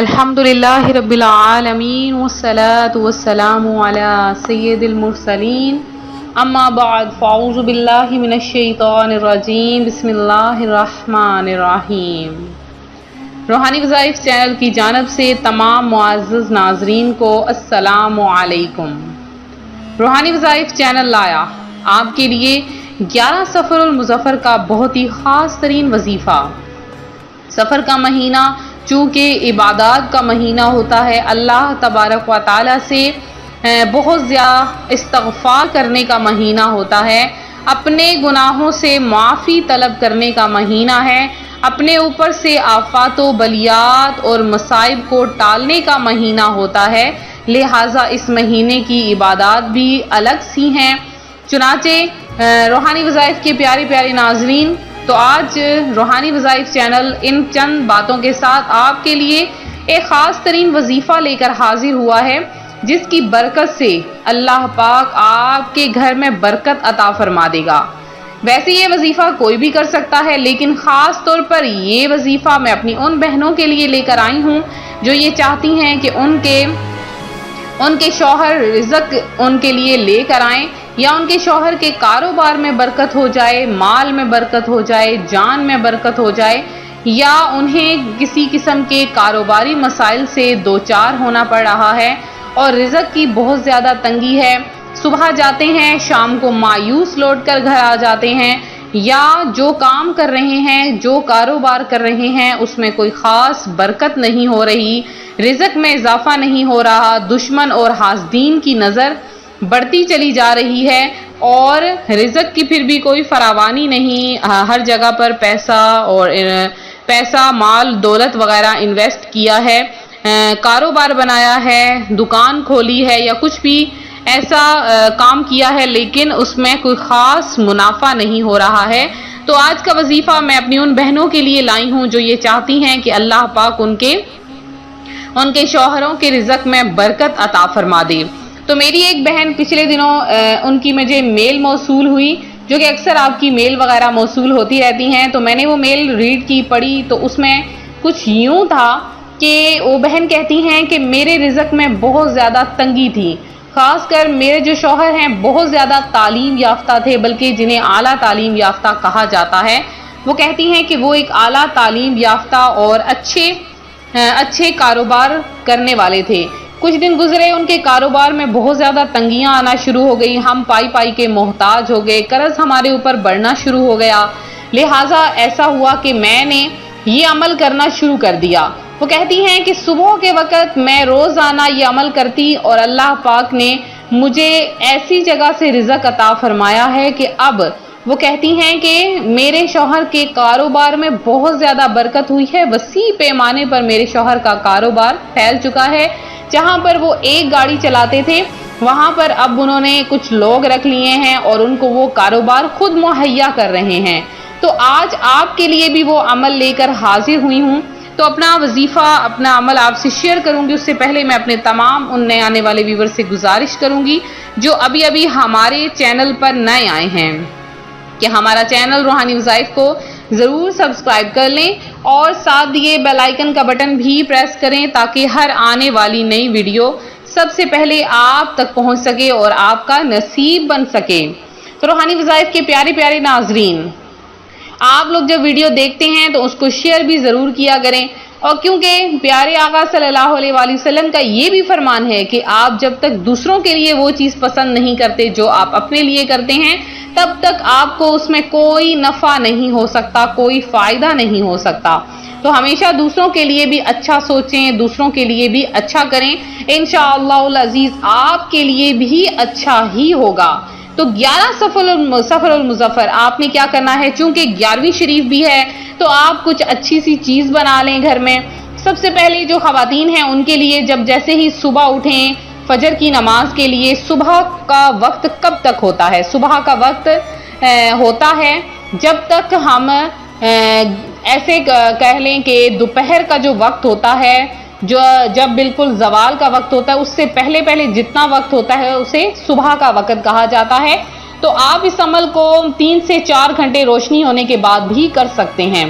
الحمدللہ رب العالمین والصلاة والسلام علی سید المرسلین اما بعد فاعوذ باللہ من الشیطان الرجیم بسم اللہ الرحمن الرحیم۔ روحانی وظائف چینل کی جانب سے تمام معزز ناظرین کو السلام علیکم۔ روحانی وظائف چینل لایا آپ کے لیے 11 سفر المظفر کا بہت ہی خاص ترین وظیفہ۔ سفر کا مہینہ چونکہ عبادات کا مہینہ ہوتا ہے، اللہ تبارک و تعالی سے بہت زیادہ استغفار کرنے کا مہینہ ہوتا ہے، اپنے گناہوں سے معافی طلب کرنے کا مہینہ ہے، اپنے اوپر سے آفات و بلیات اور مصائب کو ٹالنے کا مہینہ ہوتا ہے، لہٰذا اس مہینے کی عبادات بھی الگ سی ہیں۔ چنانچہ روحانی وظائف کے پیارے پیارے ناظرین، تو آج روحانی وظائف چینل ان چند باتوں کے ساتھ آپ کے لیے ایک خاص ترین وظیفہ لے کر حاضر ہوا ہے، جس کی برکت سے اللہ پاک آپ کے گھر میں برکت عطا فرما دے گا۔ ویسے یہ وظیفہ کوئی بھی کر سکتا ہے، لیکن خاص طور پر یہ وظیفہ میں اپنی ان بہنوں کے لیے لے کر آئی ہوں جو یہ چاہتی ہیں کہ ان کے شوہر رزق ان کے لیے لے کر آئیں، یا ان کے شوہر کے کاروبار میں برکت ہو جائے، مال میں برکت ہو جائے، جان میں برکت ہو جائے، یا انہیں کسی قسم کے کاروباری مسائل سے دوچار ہونا پڑ رہا ہے اور رزق کی بہت زیادہ تنگی ہے، صبح جاتے ہیں شام کو مایوس لوٹ کر گھر آ جاتے ہیں، یا جو کام کر رہے ہیں، جو کاروبار کر رہے ہیں اس میں کوئی خاص برکت نہیں ہو رہی، رزق میں اضافہ نہیں ہو رہا، دشمن اور حاسدین کی نظر بڑھتی چلی جا رہی ہے، اور رزق کی پھر بھی کوئی فراوانی نہیں، ہر جگہ پر پیسہ مال دولت وغیرہ انویسٹ کیا ہے، کاروبار بنایا ہے، دکان کھولی ہے، یا کچھ بھی ایسا کام کیا ہے، لیکن اس میں کوئی خاص منافع نہیں ہو رہا ہے۔ تو آج کا وظیفہ میں اپنی ان بہنوں کے لیے لائی ہوں جو یہ چاہتی ہیں کہ اللہ پاک ان کے شوہروں کے رزق میں برکت عطا فرما دے۔ تو میری ایک بہن پچھلے دنوں ان کی مجھے میل موصول ہوئی، جو کہ اکثر آپ کی میل وغیرہ موصول ہوتی رہتی ہیں، تو میں نے وہ میل ریڈ کی، پڑھی، تو اس میں کچھ یوں تھا کہ وہ بہن کہتی ہیں کہ میرے رزق میں بہت زیادہ تنگی تھی، خاص کر میرے جو شوہر ہیں بہت زیادہ تعلیم یافتہ تھے، بلکہ جنہیں اعلیٰ تعلیم یافتہ کہا جاتا ہے، وہ کہتی ہیں کہ وہ ایک اعلیٰ تعلیم یافتہ اور اچھے کاروبار کرنے والے تھے۔ کچھ دن گزرے، ان کے کاروبار میں بہت زیادہ تنگیاں آنا شروع ہو گئی، ہم پائی کے محتاج ہو گئے، قرض ہمارے اوپر بڑھنا شروع ہو گیا، لہٰذا ایسا ہوا کہ میں نے یہ عمل کرنا شروع کر دیا۔ وہ کہتی ہیں کہ صبح کے وقت میں روزانہ یہ عمل کرتی اور اللہ پاک نے مجھے ایسی جگہ سے رزق عطا فرمایا ہے کہ اب وہ کہتی ہیں کہ میرے شوہر کے کاروبار میں بہت زیادہ برکت ہوئی ہے، وسیع پیمانے پر میرے شوہر کا کاروبار پھیل چکا ہے، جہاں پر وہ ایک گاڑی چلاتے تھے وہاں پر اب انہوں نے کچھ لوگ رکھ لیے ہیں اور ان کو وہ کاروبار خود مہیا کر رہے ہیں۔ تو آج آپ کے لیے بھی وہ عمل لے کر حاضر ہوئی ہوں، تو اپنا وظیفہ، اپنا عمل آپ سے شیئر کروں گی۔ اس سے پہلے میں اپنے تمام ان نئے آنے والے ویور سے گزارش کروں گی جو ابھی ہمارے چینل پر نئے آئے ہیں کہ ہمارا چینل روحانی وظائف کو ضرور سبسکرائب کر لیں اور ساتھ دیے بیل آئیکن کا بٹن بھی پریس کریں تاکہ ہر آنے والی نئی ویڈیو سب سے پہلے آپ تک پہنچ سکے اور آپ کا نصیب بن سکے۔ تو روحانی وظائف کے پیارے پیارے ناظرین، آپ لوگ جب ویڈیو دیکھتے ہیں تو اس کو شیئر بھی ضرور کیا کریں، اور کیونکہ پیارے آقا صلی اللہ علیہ وآلہ وسلم کا یہ بھی فرمان ہے کہ آپ جب تک دوسروں کے لیے وہ چیز پسند نہیں کرتے جو آپ اپنے لیے کرتے ہیں، تب تک آپ کو اس میں کوئی نفع نہیں ہو سکتا، کوئی فائدہ نہیں ہو سکتا۔ تو ہمیشہ دوسروں کے لیے بھی اچھا سوچیں، دوسروں کے لیے بھی اچھا کریں، انشاءاللہ العزیز آپ کے لیے بھی اچھا ہی ہوگا۔ تو 11 سفر المظفر آپ نے کیا کرنا ہے، چونکہ 11ویں شریف بھی ہے تو آپ کچھ اچھی سی چیز بنا لیں گھر میں۔ سب سے پہلے جو خواتین ہیں ان کے لیے جیسے ہی صبح اٹھیں فجر کی نماز کے لیے، صبح کا وقت کب تک ہوتا ہے؟ صبح کا وقت ہوتا ہے جب تک ہم ایسے کہہ لیں کہ دوپہر کا جو وقت ہوتا ہے، جب بالکل زوال کا وقت ہوتا ہے، اس سے پہلے جتنا وقت ہوتا ہے اسے صبح کا وقت کہا جاتا ہے۔ تو آپ اس عمل کو 3 سے 4 گھنٹے روشنی ہونے کے بعد بھی کر سکتے ہیں۔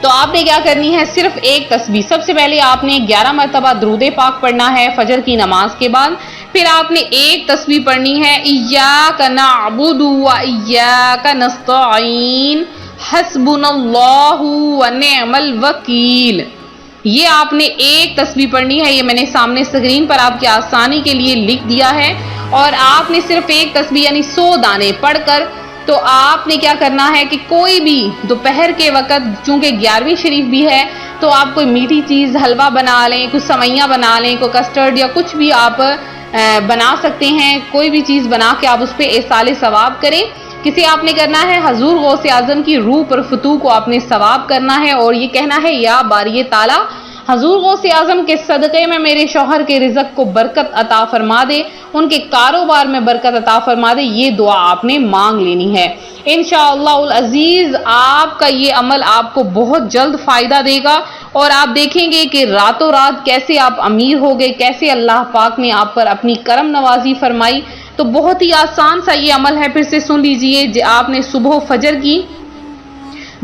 تو آپ نے کیا کرنی ہے، صرف ایک تسبیح. سب سے پہلے آپ نے 11 مرتبہ درود پاک پڑھنا ہے فجر کی نماز کے بعد. پھر آپ نے ایک تسبیح پڑھنی ہے ایاک نعبد و ایاک نستعین حسبنا اللہ ونعم الوکیل. یہ آپ نے ایک تسبیح پڑھنی ہے. یہ میں نے سامنے اسکرین پر آپ کی آسانی کے لیے لکھ دیا ہے. اور آپ نے صرف ایک تسبیح یعنی 100 دانے پڑھ کر تو آپ نے کیا کرنا ہے کہ کوئی بھی دوپہر کے وقت، چونکہ 11ویں شریف بھی ہے، تو آپ کوئی میٹھی چیز حلوہ بنا لیں، کچھ سوئیاں بنا لیں، کوئی کسٹرڈ یا کچھ بھی آپ بنا سکتے ہیں. کوئی بھی چیز بنا کے آپ اس پہ ایصال ثواب کریں. کسی آپ نے کرنا ہے حضور غوث اعظم کی روح پر فتوح کو آپ نے ثواب کرنا ہے اور یہ کہنا ہے یا باری تعالی حضور غوث اعظم کے صدقے میں میرے شوہر کے رزق کو برکت عطا فرما دے، ان کے کاروبار میں برکت عطا فرما دے. یہ دعا آپ نے مانگ لینی ہے. انشاءاللہ العزیز آپ کا یہ عمل آپ کو بہت جلد فائدہ دے گا اور آپ دیکھیں گے کہ راتوں رات کیسے آپ امیر ہو گئے، کیسے اللہ پاک نے آپ پر اپنی کرم نوازی فرمائی. تو بہت ہی آسان سا یہ عمل ہے. پھر سے سن لیجئے. آپ نے صبح فجر کی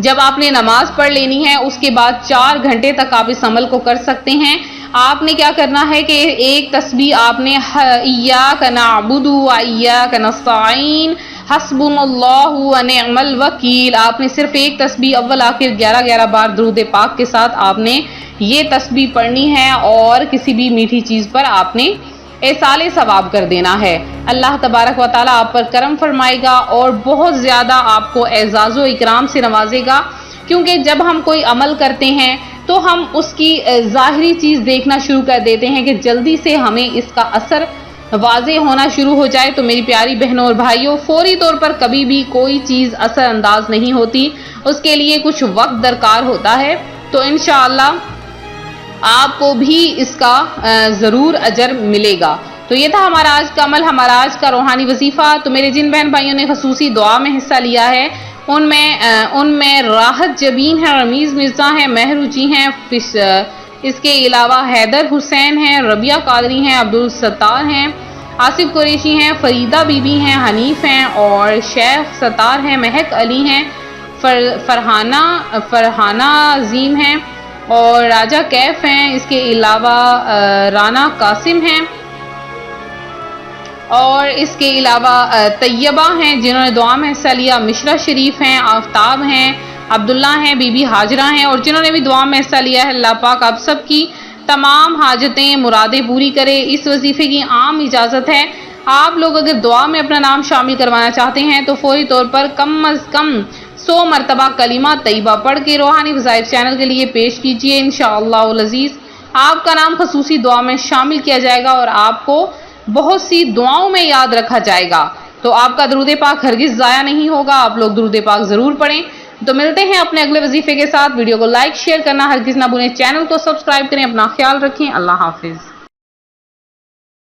جب آپ نے نماز پڑھ لینی ہے، اس کے بعد 4 گھنٹے تک آپ اس عمل کو کر سکتے ہیں. آپ نے کیا کرنا ہے کہ ایک تسبیح آپ نے ایاک نعبد و ایاک نستعین حسبنا اللہ ونعم الوکیل، آپ نے صرف ایک تسبیح اول آخر 11 بار درود پاک کے ساتھ آپ نے یہ تسبیح پڑھنی ہے اور کسی بھی میٹھی چیز پر آپ نے ایصال ثواب کر دینا ہے. اللہ تبارک و تعالیٰ آپ پر کرم فرمائے گا اور بہت زیادہ آپ کو اعزاز و اکرام سے نوازے گا. کیونکہ جب ہم کوئی عمل کرتے ہیں تو ہم اس کی ظاہری چیز دیکھنا شروع کر دیتے ہیں کہ جلدی سے ہمیں اس کا اثر واضح ہونا شروع ہو جائے. تو میری پیاری بہنوں اور بھائیوں، فوری طور پر کبھی بھی کوئی چیز اثر انداز نہیں ہوتی، اس کے لیے کچھ وقت درکار ہوتا ہے. تو انشاءاللہ آپ کو بھی اس کا ضرور اجر ملے گا. تو یہ تھا ہمارا آج کا عمل، ہمارا آج کا روحانی وظیفہ. تو میرے جن بہن بھائیوں نے خصوصی دعا میں حصہ لیا ہے ان میں راحت جبین ہیں، رمیز مرزا ہیں، مہرو جی ہیں، اس کے علاوہ حیدر حسین ہیں، ربیہ قادری ہیں، عبدالستار ہیں، آصف قریشی ہیں، فریدہ بی بی ہیں، حنیف ہیں اور شیخ ستار ہیں، مہک علی ہیں، فرحانہ عظیم ہیں اور راجہ کیف ہیں. اس کے علاوہ رانا قاسم ہیں اور اس کے علاوہ طیبہ ہیں جنہوں نے دعا میں حصہ لیا، مشرا شریف ہیں، آفتاب ہیں، عبداللہ ہیں، بی بی حاجرہ ہیں اور جنہوں نے بھی دعا میں حصہ لیا ہے. اللہ پاک آپ سب کی تمام حاجتیں مرادیں پوری کرے. اس وظیفے کی عام اجازت ہے. آپ لوگ اگر دعا میں اپنا نام شامل کروانا چاہتے ہیں تو فوری طور پر کم از کم 100 مرتبہ کلمہ طیبہ پڑھ کے روحانی وظائف چینل کے لیے پیش کیجئے. انشاءاللہ العزیز آپ کا نام خصوصی دعا میں شامل کیا جائے گا اور آپ کو بہت سی دعاؤں میں یاد رکھا جائے گا. تو آپ کا درود پاک ہرگز ضائع نہیں ہوگا. آپ لوگ درود پاک ضرور پڑھیں. تو ملتے ہیں اپنے اگلے وظیفے کے ساتھ. ویڈیو کو لائک شیئر کرنا ہرگز نہ بھولیں. چینل کو سبسکرائب کریں. اپنا خیال رکھیں. اللہ حافظ.